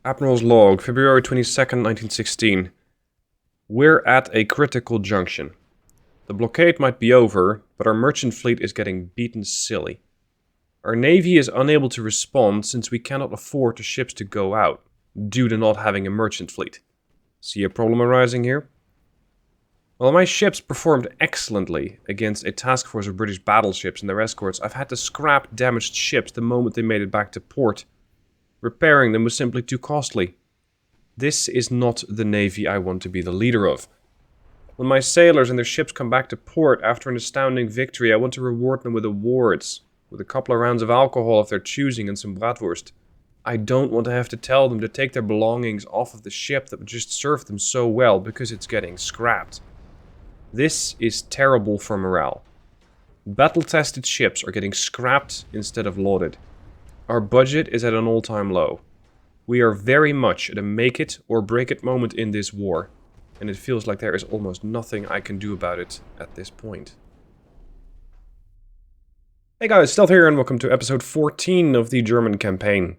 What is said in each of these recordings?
Admiral's log, February 22nd, 1916. We're at a critical junction. The blockade might be over, but our merchant fleet is getting beaten silly. Our navy is unable to respond since we cannot afford the ships to go out, due to not having a merchant fleet. See a problem arising here? While my ships performed excellently against a task force of British battleships and their escorts, I've had to scrap damaged ships the moment they made it back to port. Repairing them was simply too costly. This is not the navy I want to be the leader of. When my sailors and their ships come back to port after an astounding victory, I want to reward them with awards, with a couple of rounds of alcohol of their choosing and some bratwurst. I don't want to have to tell them to take their belongings off of the ship that just served them so well because it's getting scrapped. This is terrible for morale. Battle-tested ships are getting scrapped instead of lauded. Our budget is at an all-time low. We are very much at a make-it-or-break-it moment in this war, and it feels like there is almost nothing I can do about it at this point. Hey guys, Stealth here, and welcome to episode 14 of the German campaign.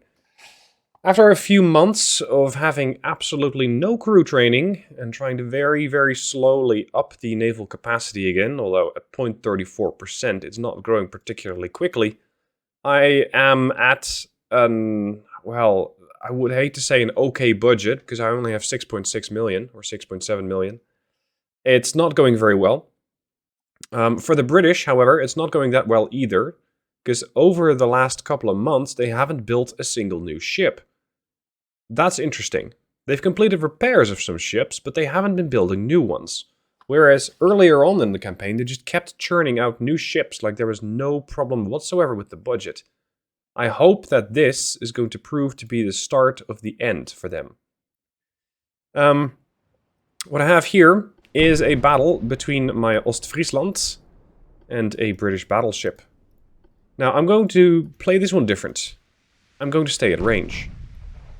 After a few months of having absolutely no crew training, and trying to very slowly up the naval capacity again, although at 0.34% it's not growing particularly quickly, I am at well, I would hate to say an okay budget, because I only have 6.6 million, or 6.7 million. It's not going very well. For the British, however, it's not going that well either, because over the last couple of months, they haven't built a single new ship. That's interesting. They've completed repairs of some ships, but they haven't been building new ones. Whereas earlier on in the campaign, they just kept churning out new ships like there was no problem whatsoever with the budget. I hope that this is going to prove to be the start of the end for them. What I have here is a battle between my Ostfriesland and a British battleship. Now, I'm going to play this one different. I'm going to stay at range.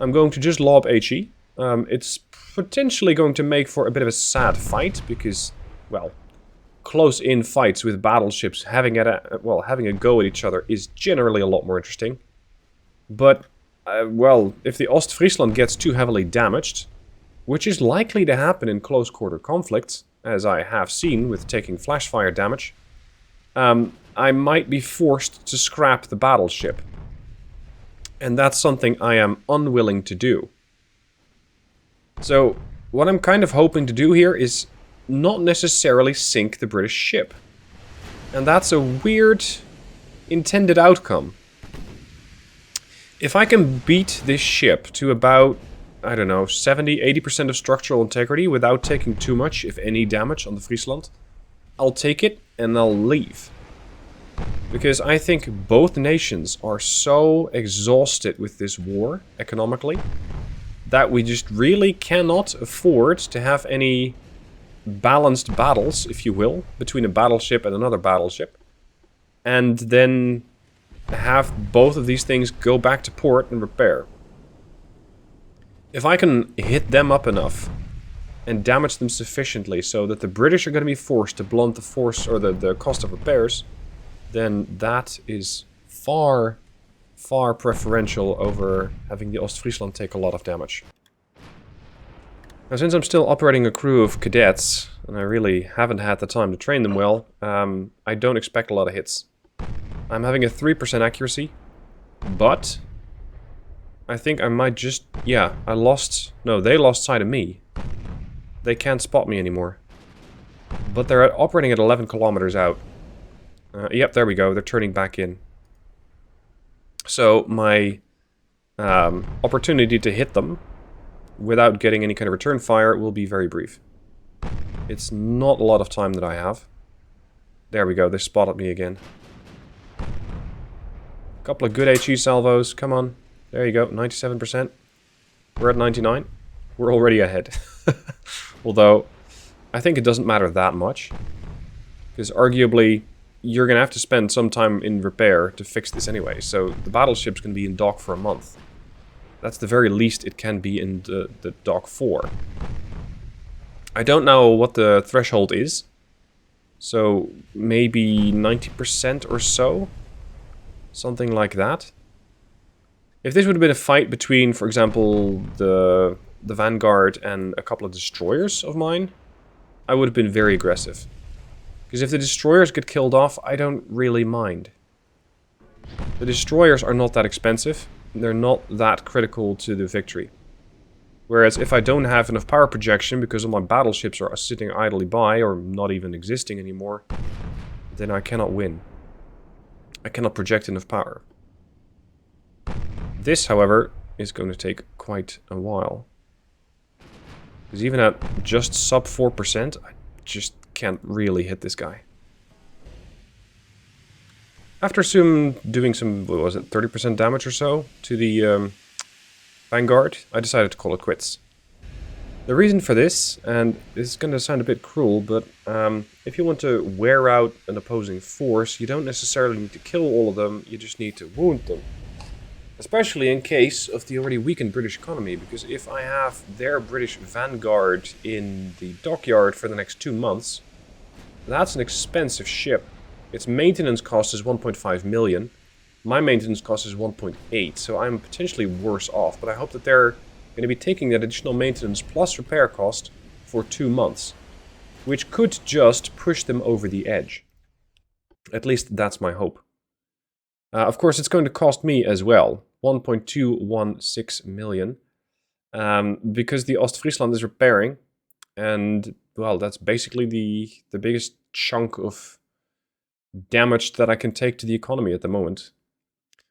I'm going to just lob HE. It's potentially going to make for a bit of a sad fight, because, well, close-in fights with battleships having a go at each other is generally a lot more interesting. But, well, if the Ostfriesland gets too heavily damaged, which is likely to happen in close-quarter conflicts, as I have seen with taking flash fire damage, I might be forced to scrap the battleship. And that's something I am unwilling to do. So, what I'm kind of hoping to do here is not necessarily sink the British ship. And that's a weird intended outcome. If I can beat this ship to about, I don't know, 70-80% of structural integrity without taking too much, if any, damage on the Friesland, I'll take it and I'll leave. Because I think both nations are so exhausted with this war, economically, that we just really cannot afford to have any balanced battles, if you will, between a battleship and another battleship. And then have both of these things go back to port and repair. If I can hit them up enough and damage them sufficiently so that the British are going to be forced to blunt the force or the cost of repairs, then that is far preferential over having the Ostfriesland take a lot of damage. Now, since I'm still operating a crew of cadets, and I really haven't had the time to train them well, I don't expect a lot of hits. I'm having a 3% accuracy, but I think I might just... yeah, they lost sight of me. They can't spot me anymore. But they're operating at 11 kilometers out. Yep, there we go. They're turning back in. So my opportunity to hit them without getting any kind of return fire will be very brief. It's not a lot of time that I have. There we go. They spotted me again. Couple of good HE salvos. Come on. There you go. 97%. We're at 99. We're already ahead. Although, I think it doesn't matter that much. Because arguably, you're going to have to spend some time in repair to fix this anyway. So the battleship's going to be in dock for a month. That's the very least it can be in the dock for. I don't know what the threshold is. So maybe 90% or so. Something like that. If this would have been a fight between, for example, the Vanguard and a couple of destroyers of mine, I would have been very aggressive. Because if the destroyers get killed off, I don't really mind. The destroyers are not that expensive. They're not that critical to the victory. Whereas if I don't have enough power projection because all my battleships are sitting idly by or not even existing anymore, then I cannot win. I cannot project enough power. This, however, is going to take quite a while. Because even at just sub 4%, I just can't really hit this guy. After doing some, what was it, 30% damage or so to the Vanguard, I decided to call it quits. The reason for this, and this is going to sound a bit cruel, but if you want to wear out an opposing force, you don't necessarily need to kill all of them, you just need to wound them. Especially in case of the already weakened British economy, because if I have their British Vanguard in the dockyard for the next 2 months, that's an expensive ship. Its maintenance cost is 1.5 million. My maintenance cost is 1.8, so I'm potentially worse off. But I hope that they're going to be taking that additional maintenance plus repair cost for 2 months, which could just push them over the edge. At least that's my hope. Of course, it's going to cost me as well, 1.216 million, because the Ostfriesland is repairing, and, well, that's basically the biggest chunk of damage that I can take to the economy at the moment.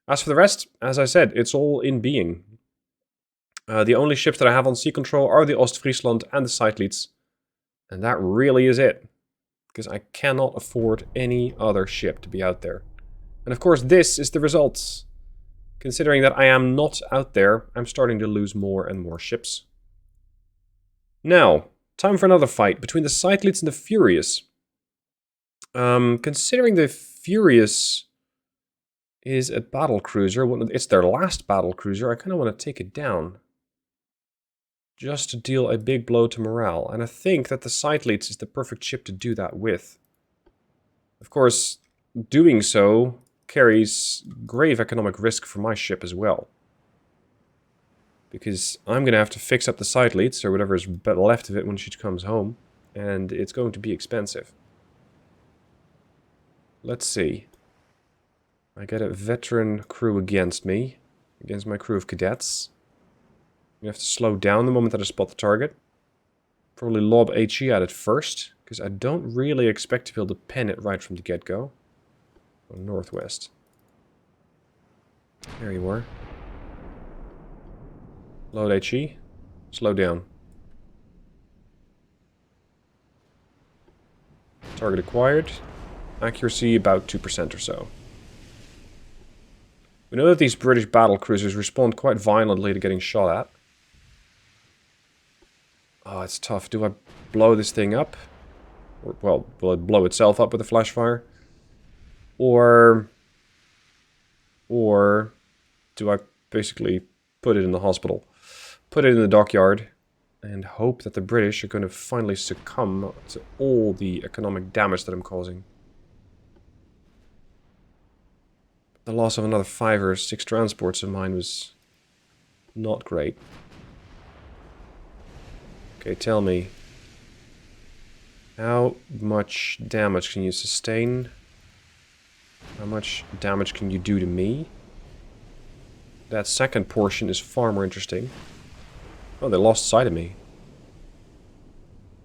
As for the rest, as I said, it's all in being. The only ships that I have on sea control are the Ostfriesland and the Seydlitz, and that really is it, because I cannot afford any other ship to be out there. And of course, this is the result. Considering that I am not out there, I'm starting to lose more and more ships. Now, time for another fight between the Seydlitz and the Furious. Considering the Furious is a battle cruiser, it's their last battle cruiser, I kind of want to take it down. Just to deal a big blow to morale. And I think that the Seydlitz is the perfect ship to do that with. Of course, doing so carries grave economic risk for my ship as well. Because I'm going to have to fix up the Seydlitz, or whatever is left of it when she comes home. And it's going to be expensive. Let's see. I get a veteran crew against me. Against my crew of cadets. You have to slow down the moment that I spot the target. Probably lob HE at it first. Because I don't really expect to be able to pen it right from the get-go. Northwest. There you are. Load HE. Slow down. Target acquired. Accuracy about 2% or so. We know that these British battle cruisers respond quite violently to getting shot at. Oh, it's tough. Do I blow this thing up? Or, well, will it blow itself up with a flash fire? Or do I basically put it in the hospital? Put it in the dockyard and hope that the British are going to finally succumb to all the economic damage that I'm causing. The loss of another 5 or 6 transports of mine was not great. Okay, tell me. How much damage can you sustain? How much damage can you do to me? That second portion is far more interesting. Oh, they lost sight of me.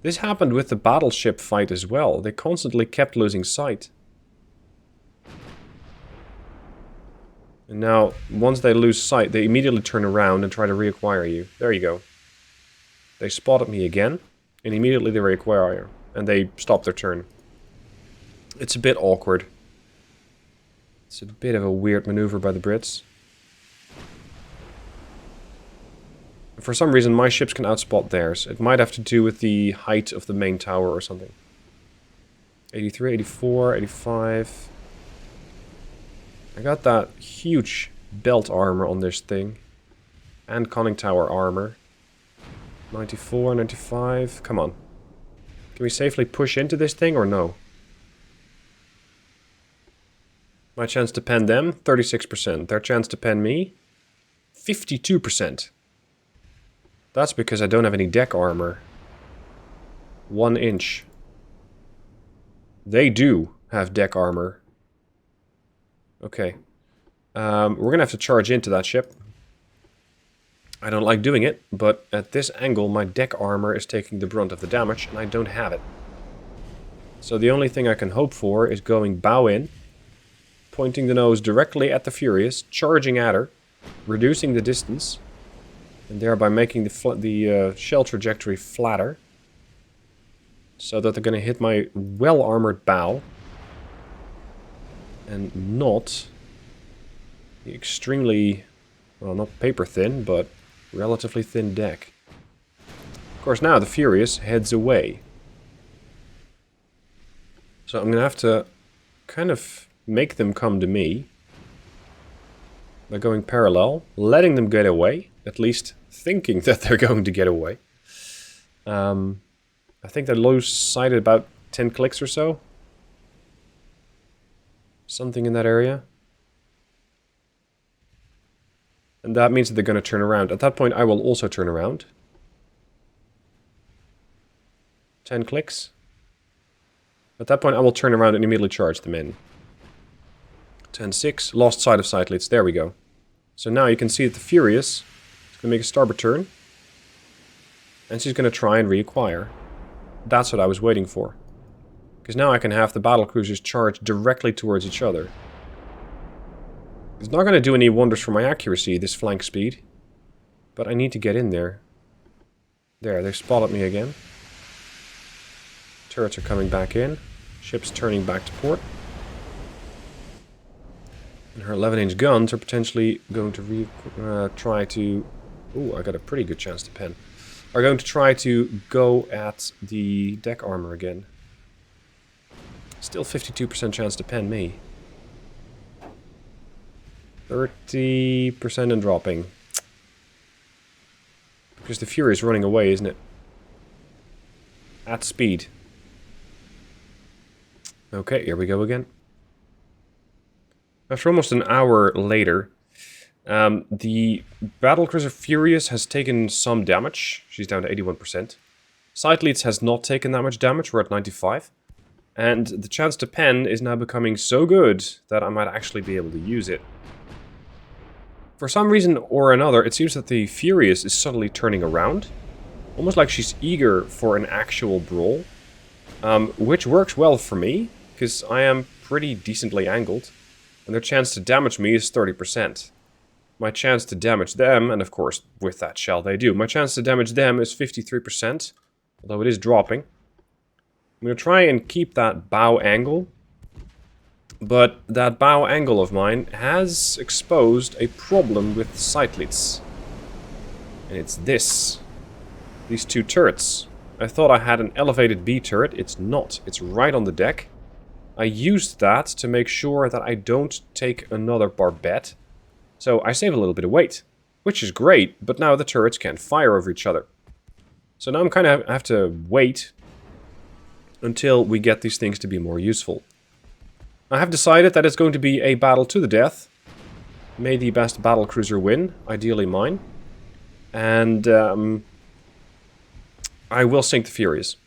This happened with the battleship fight as well. They constantly kept losing sight. And now, once they lose sight, they immediately turn around and try to reacquire you. There you go. They spotted me again, and immediately they reacquire, and they stop their turn. It's a bit awkward. It's a bit of a weird maneuver by the Brits. For some reason, my ships can outspot theirs. It might have to do with the height of the main tower or something. 83, 84, 85... I got that huge belt armor on this thing. And conning tower armor. 94, 95. Come on. Can we safely push into this thing or no? My chance to pen them, 36%. Their chance to pen me, 52%. That's because I don't have any deck armor. 1 inch. They do have deck armor. Okay. We're gonna have to charge into that ship. I don't like doing it, but at this angle my deck armor is taking the brunt of the damage and I don't have it. So the only thing I can hope for is going bow in, pointing the nose directly at the Furious, charging at her, reducing the distance, and thereby making the shell trajectory flatter, so that they're going to hit my well-armored bow, and not the extremely, well, not paper thin, but relatively thin deck. Of course, now the Furious heads away. So I'm going to have to kind of make them come to me by going parallel, letting them get away, at least thinking that they're going to get away. I think they lose sight at about 10 clicks or so. Something in that area. And that means that they're going to turn around. At that point I will also turn around. 10 clicks. At that point I will turn around and immediately charge them in. 10-6, lost sight of Sightlights, there we go. So now you can see that the Furious is going to make a starboard turn. And she's going to try and reacquire. That's what I was waiting for. Because now I can have the battlecruisers charge directly towards each other. It's not going to do any wonders for my accuracy, this flank speed. But I need to get in there. There, they spotted me again. Turrets are coming back in. Ship's turning back to port. And her 11-inch guns are potentially going to try to... Ooh, I got a pretty good chance to pen. Are going to try to go at the deck armor again. Still 52% chance to pen me. 30% and dropping. Because the Fury is running away, isn't it? At speed. Okay, here we go again. After almost an hour later, the battlecruiser Furious has taken some damage. She's down to 81%. Sightlights has not taken that much damage. We're at 95. And the chance to pen is now becoming so good that I might actually be able to use it. For some reason or another, it seems that the Furious is suddenly turning around. Almost like she's eager for an actual brawl. Which works well for me, because I am pretty decently angled. And their chance to damage me is 30%. My chance to damage them, and of course with that shell they do, my chance to damage them is 53%, although it is dropping. I'm going to try and keep that bow angle, but that bow angle of mine has exposed a problem with Sightlights. And it's this. These two turrets. I thought I had an elevated B turret, it's not, it's right on the deck. I used that to make sure that I don't take another barbette. So I save a little bit of weight, which is great, but now the turrets can't fire over each other. So now I'm kind of have to wait until we get these things to be more useful. I have decided that it's going to be a battle to the death. May the best battlecruiser win, ideally mine. And I will sink the Furious.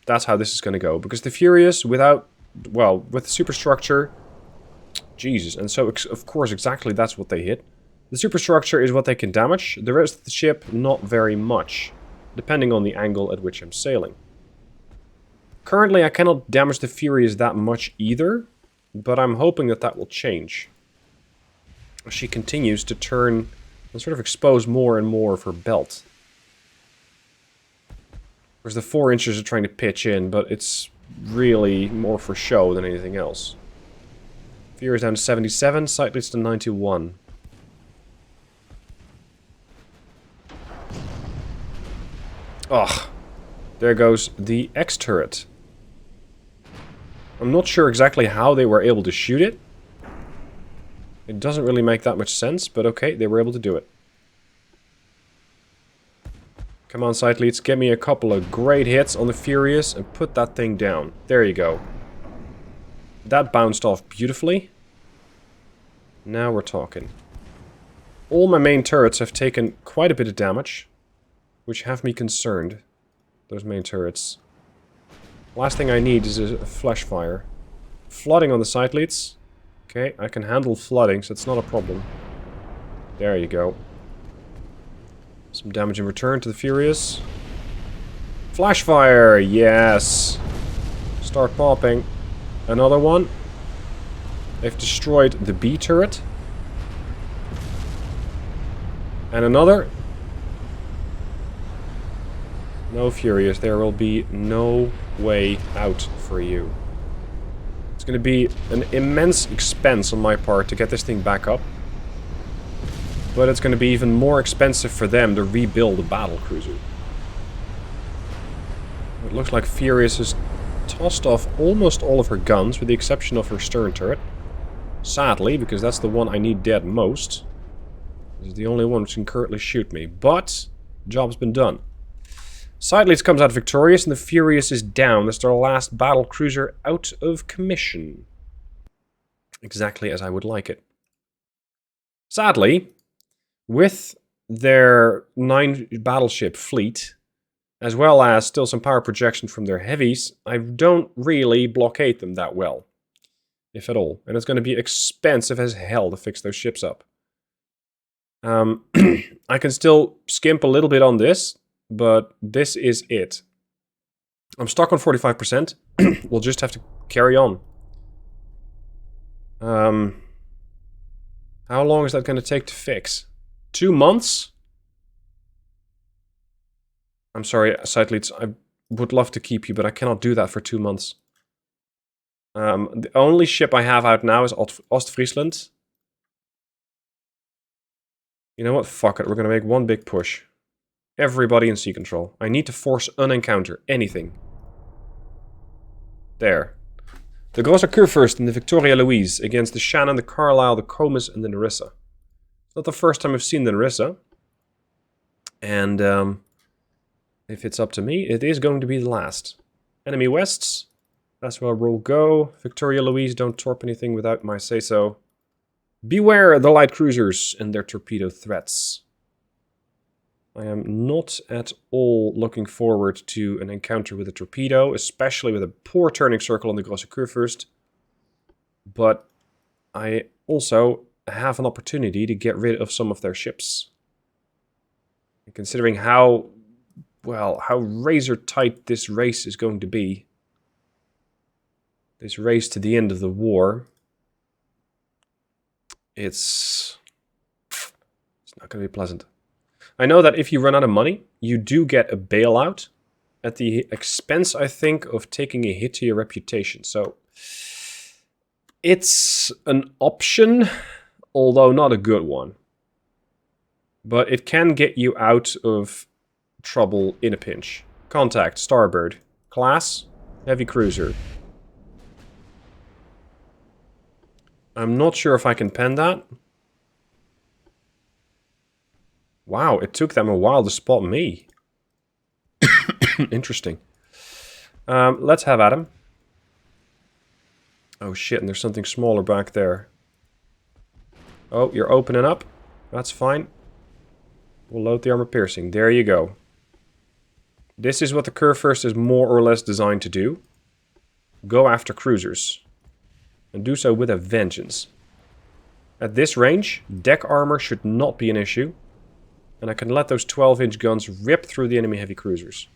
That's how this is going to go, because the Furious without, well, with the superstructure... Jesus, and so of course exactly that's what they hit. The superstructure is what they can damage, the rest of the ship not very much, depending on the angle at which I'm sailing. Currently I cannot damage the Furious that much either, but I'm hoping that that will change. She continues to turn and sort of expose more and more of her belt. Whereas the 4 inches are trying to pitch in, but it's really more for show than anything else. Fear is down to 77, Sightlights to 91. Ugh. There goes the X turret. I'm not sure exactly how they were able to shoot it. It doesn't really make that much sense, but okay, they were able to do it. Come on, Sightlights, get me a couple of great hits on the Furious and put that thing down. There you go. That bounced off beautifully. Now we're talking. All my main turrets have taken quite a bit of damage, which have me concerned. Those main turrets. Last thing I need is a flash fire. Flooding on the side leads. Okay, I can handle flooding, so it's not a problem. There you go. Some damage in return to the Furious. Flash fire, yes. Start popping. Another one. They've destroyed the B turret. And another. No Furious, there will be no way out for you. It's going to be an immense expense on my part to get this thing back up. But it's going to be even more expensive for them to rebuild a battle cruiser. It looks like Furious has tossed off almost all of her guns, with the exception of her stern turret. Sadly, because that's the one I need dead most. This is the only one which can currently shoot me. But, job's been done. Sideleads comes out victorious, and the Furious is down. That's their last battle cruiser out of commission. Exactly as I would like it. Sadly, with their 9 battleship fleet, as well as still some power projection from their heavies, I don't really blockade them that well. If at all. And it's going to be expensive as hell to fix those ships up. I can still skimp a little bit on this, but this is it. I'm stuck on 45%. We'll just have to carry on. How long is that going to take to fix? 2 months? I'm sorry, side leads. I would love to keep you, but I cannot do that for 2 months. The only ship I have out now is Ostfriesland. You know what? Fuck it. We're going to make one big push. Everybody in sea control. I need to force an encounter. Anything. There. The Gosrith first in the Victoria Louise against the Shannon, the Carlisle, the Comus, and the Narissa. It's not the first time I've seen the Narissa. And if it's up to me, it is going to be the last. Enemy Wests. That's where we'll go. Victoria Louise, don't torp anything without my say-so. Beware the light cruisers and their torpedo threats. I am not at all looking forward to an encounter with a torpedo, especially with a poor turning circle on the Gosrith first. But I also have an opportunity to get rid of some of their ships. And considering how, well, how razor tight this race is going to be, this race to the end of the war, it's not going to be pleasant. I know that if you run out of money, you do get a bailout at the expense, I think, of taking a hit to your reputation. So it's an option, although not a good one. But it can get you out of trouble in a pinch. Contact, starboard. Class, heavy cruiser. I'm not sure if I can pen that. Wow, it took them a while to spot me. Interesting. Let's have at him. Oh shit, and there's something smaller back there. Oh, you're opening up. That's fine. We'll load the armor piercing. There you go. This is what the Curve First is more or less designed to do. Go after cruisers. And do so with a vengeance. At this range, deck armor should not be an issue. And I can let those 12-inch guns rip through the enemy heavy cruisers.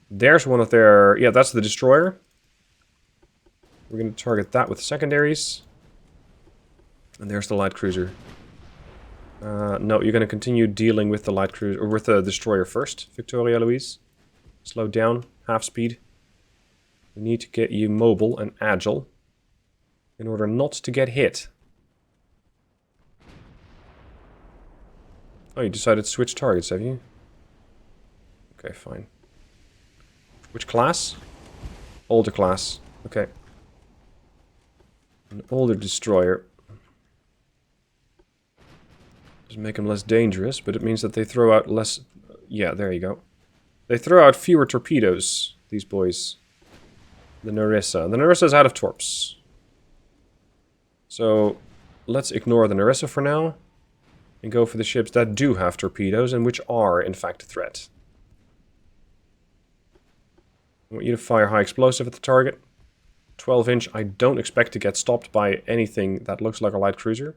There's one of their... Yeah, that's the destroyer. We're going to target that with secondaries. And there's the light cruiser. No, you're going to continue dealing with the light cruiser... Or with the destroyer first, Victoria Louise. Slow down, half speed. We need to get you mobile and agile. In order not to get hit. Oh, you decided to switch targets, have you? Okay, fine. Which class? Older class. Okay. An older destroyer. Doesn't make them less dangerous, but it means that they throw out less... Yeah, there you go. They throw out fewer torpedoes, these boys. The Narissa. The Narissa's out of torps. So, let's ignore the Narissa for now. and go for the ships that do have torpedoes and which are, in fact, a threat. I want you to fire high explosive at the target. 12-inch, I don't expect to get stopped by anything that looks like a light cruiser.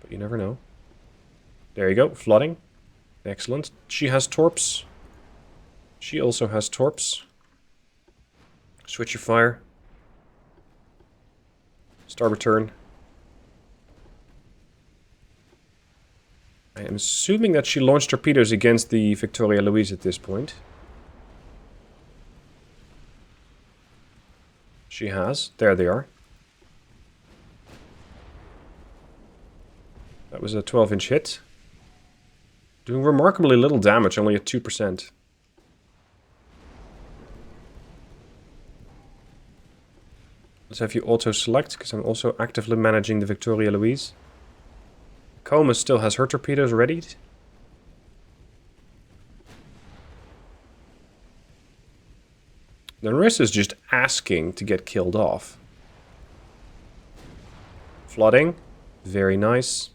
But you never know. There you go, flooding. Excellent. She has torps. She also has torps. Switch your fire. Starboard turn. I am assuming that she launched torpedoes against the Victoria Louise at this point. She has. There they are. That was a 12-inch hit. Doing remarkably little damage, only at 2%. Let's have you auto-select, because I'm also actively managing the Victoria Louise. Coma still has her torpedoes readied. The Narissa is just asking to get killed off. Flooding. Very nice.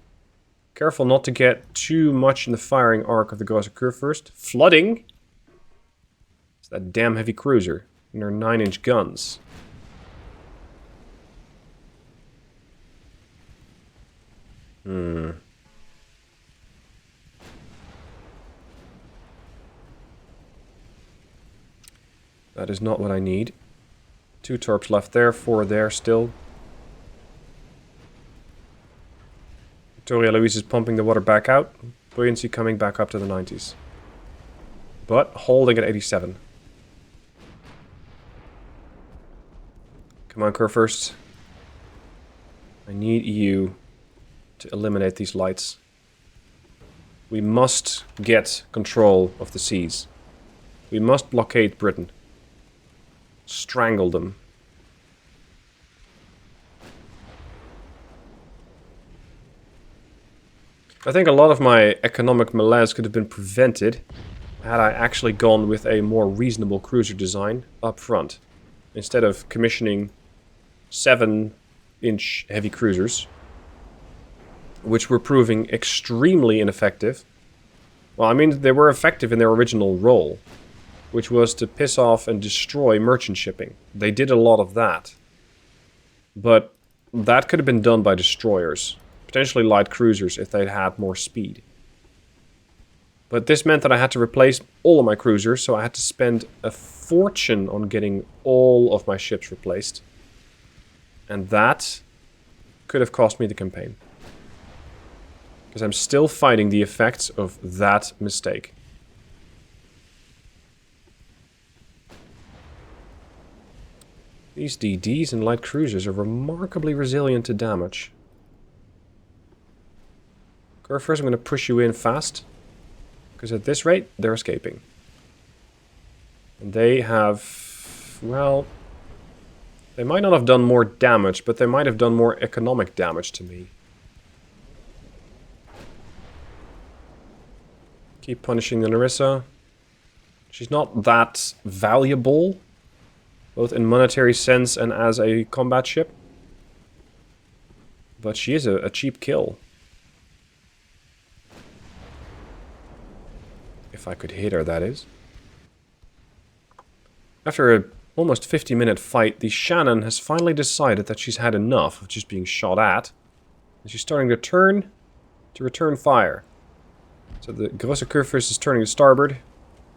Careful not to get too much in the firing arc of the Gosrith first. Flooding. It's that damn heavy cruiser. And their 9-inch guns. That is not what I need. 2 torps left there, 4 there still. Victoria Louise is pumping the water back out. Buoyancy coming back up to the 90s. But holding at 87. Come on, Kurfürst. I need you to eliminate these lights. We must get control of the seas. We must blockade Britain. Strangle them. I think a lot of my economic malaise could have been prevented had I actually gone with a more reasonable cruiser design up front. Instead of commissioning 7-inch heavy cruisers, which were proving extremely ineffective. Well, I mean, they were effective in their original role, which was to piss off and destroy merchant shipping. They did a lot of that. But that could have been done by destroyers. Potentially light cruisers if they'd had more speed. But this meant that I had to replace all of my cruisers, so I had to spend a fortune on getting all of my ships replaced. And that could have cost me the campaign. Because I'm still fighting the effects of that mistake. These DDs and light cruisers are remarkably resilient to damage. First I'm going to push you in fast. Because at this rate, they're escaping. And they have... well... they might not have done more damage, but they might have done more economic damage to me. Keep punishing the Narissa. She's not that valuable. Both in monetary sense and as a combat ship. But she is a cheap kill. If I could hit her, that is. After a almost 50-minute fight, the Shannon has finally decided that she's had enough of just being shot at. And she's starting to return fire. So the Grosse Kurfürst is turning to starboard,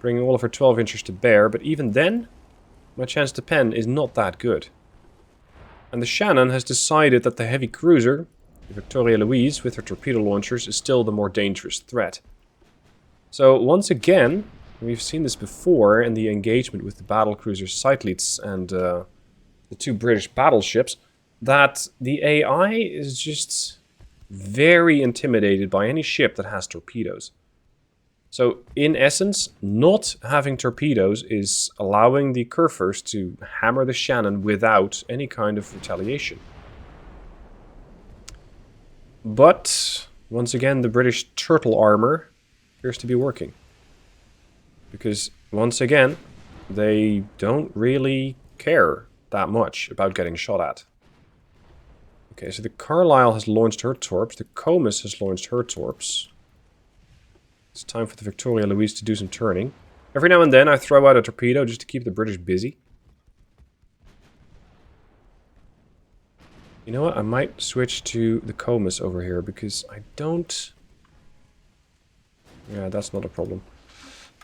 bringing all of her 12-inchers to bear, but even then, my chance to pen is not that good. And the Shannon has decided that the heavy cruiser, the Victoria Louise, with her torpedo launchers, is still the more dangerous threat. So once again, we've seen this before in the engagement with the battlecruiser Seydlitz and the 2 British battleships, that the AI is just very intimidated by any ship that has torpedoes. So, in essence, not having torpedoes is allowing the Kurfürst to hammer the Shannon without any kind of retaliation. But, once again, the British turtle armor appears to be working. Because, once again, they don't really care that much about getting shot at. Okay, so the Carlisle has launched her torps. The Comus has launched her torps. It's time for the Victoria Louise to do some turning. Every now and then I throw out a torpedo just to keep the British busy. You know what? I might switch to the Comus over here because I don't... Yeah, that's not a problem.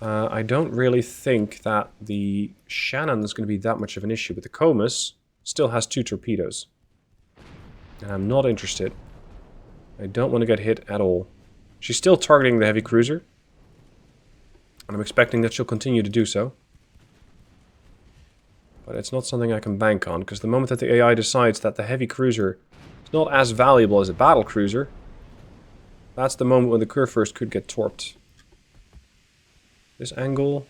I don't really think that the Shannon is going to be that much of an issue, but the Comus still has 2 torpedoes. And I'm not interested. I don't want to get hit at all. She's still targeting the heavy cruiser. And I'm expecting that she'll continue to do so. But it's not something I can bank on, because the moment that the AI decides that the heavy cruiser is not as valuable as a battle cruiser, that's the moment when the Kurfürst could get torped. This angle...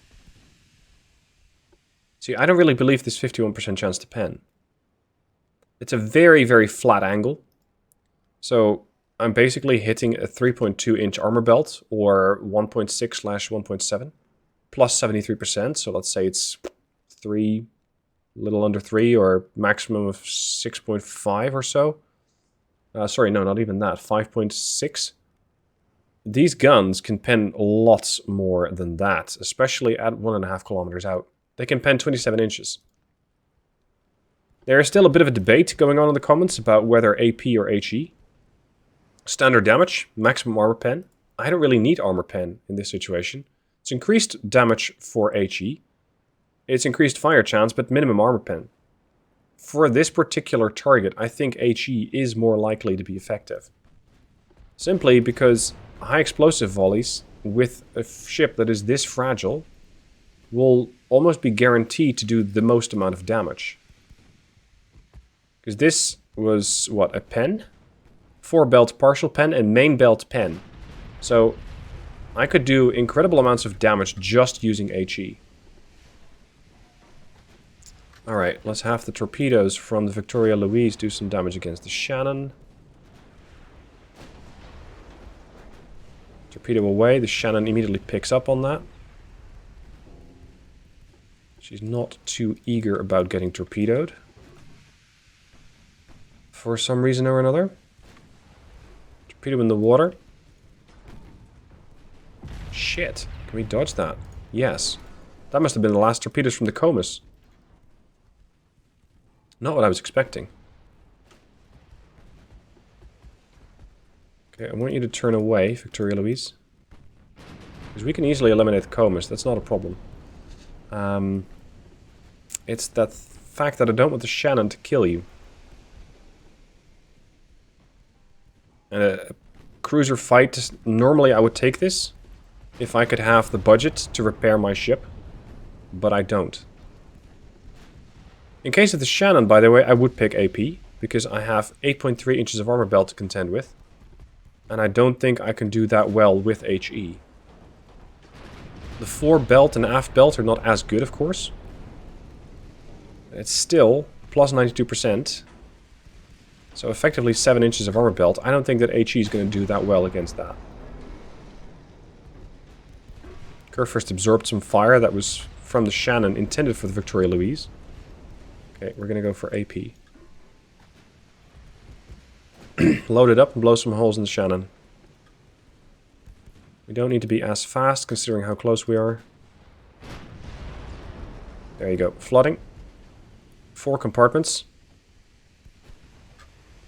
See, I don't really believe this 51% chance to pen. It's a very, very flat angle. So I'm basically hitting a 3.2 inch armor belt, or 1.6/1.7, plus 73%. So let's say it's 3, a little under 3, or maximum of 6.5 or so. Sorry, no, not even that, 5.6. These guns can pen lots more than that, especially at 1.5 kilometers out. They can pen 27 inches. There is still a bit of a debate going on in the comments about whether AP or HE. Standard damage, maximum armor pen. I don't really need armor pen in this situation. It's increased damage for HE. It's increased fire chance, but minimum armor pen. For this particular target, I think HE is more likely to be effective. Simply because high explosive volleys with a ship that is this fragile will almost be guaranteed to do the most amount of damage. Because this was, what, a pen? 4 belt partial pen and main belt pen. So I could do incredible amounts of damage just using HE. Alright, let's have the torpedoes from the Victoria Louise do some damage against the Shannon. Torpedo away, the Shannon immediately picks up on that. She's not too eager about getting torpedoed. For some reason or another. Torpedo in the water. Shit. Can we dodge that? Yes. That must have been the last torpedoes from the Comus. Not what I was expecting. Okay, I want you to turn away, Victoria Louise. Because we can easily eliminate the Comus, that's not a problem. It's that fact that I don't want the Shannon to kill you. And a cruiser fight, normally I would take this if I could have the budget to repair my ship, but I don't. In case of the Shannon, by the way, I would pick AP, because I have 8.3 inches of armor belt to contend with, and I don't think I can do that well with HE. The fore belt and aft belt are not as good, of course. It's still plus 92%. So effectively 7 inches of armor belt. I don't think that HE is going to do that well against that. Kurfürst absorbed some fire that was from the Shannon intended for the Victoria Louise. Okay, we're going to go for AP. Load it up and blow some holes in the Shannon. We don't need to be as fast considering how close we are. There you go. Flooding. 4 compartments.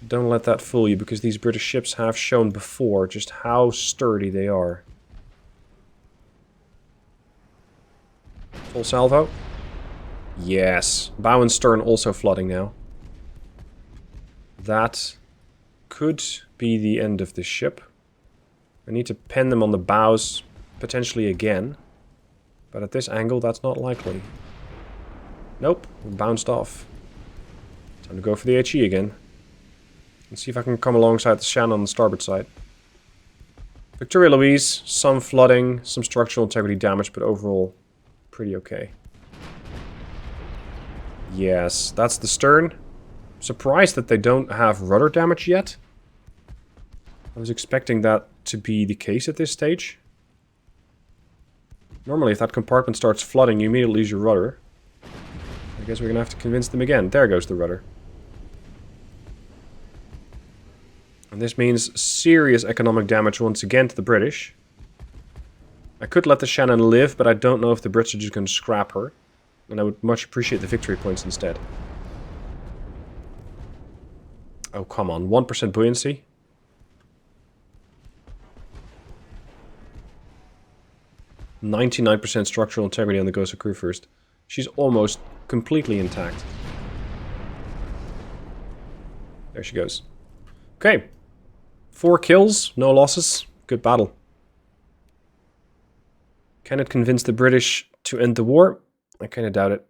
Don't let that fool you, because these British ships have shown before just how sturdy they are. Full salvo. Yes. Bow and stern also flooding now. That could be the end of this ship. I need to pen them on the bows, potentially again. But at this angle, that's not likely. Nope, we bounced off. Time to go for the HE again. And see if I can come alongside the Shannon on the starboard side. Victoria Louise, some flooding, some structural integrity damage, but overall, pretty okay. Yes, that's the stern. Surprised that they don't have rudder damage yet. I was expecting that to be the case at this stage. Normally, if that compartment starts flooding, you immediately lose your rudder. I guess we're going to have to convince them again. There goes the rudder. And this means serious economic damage once again to the British. I could let the Shannon live, but I don't know if the Brits are just going to scrap her. And I would much appreciate the victory points instead. Oh, come on. 1% buoyancy. "99% structural integrity on the Gosrith crew first." She's almost completely intact. There she goes. Okay. 4 kills, no losses. Good battle. Can it convince the British to end the war? I kind of doubt it.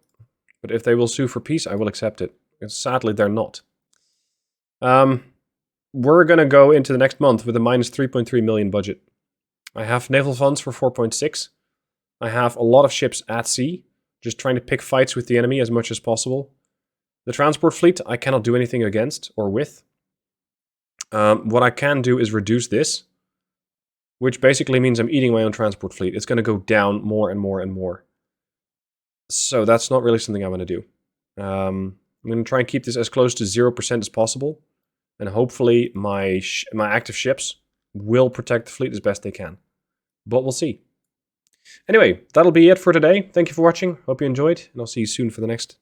But if they will sue for peace, I will accept it. And sadly, they're not. We're going to go into the next month with a minus 3.3 million budget. I have naval funds for 4.6. I have a lot of ships at sea, just trying to pick fights with the enemy as much as possible. The transport fleet, I cannot do anything against or with. What I can do is reduce this, which basically means I'm eating my own transport fleet. It's going to go down more and more and more. So that's not really something I want to do. I'm going to try and keep this as close to 0% as possible. And hopefully my active ships will protect the fleet as best they can. But we'll see. Anyway, that'll be it for today. Thank you for watching. Hope you enjoyed. And I'll see you soon for the next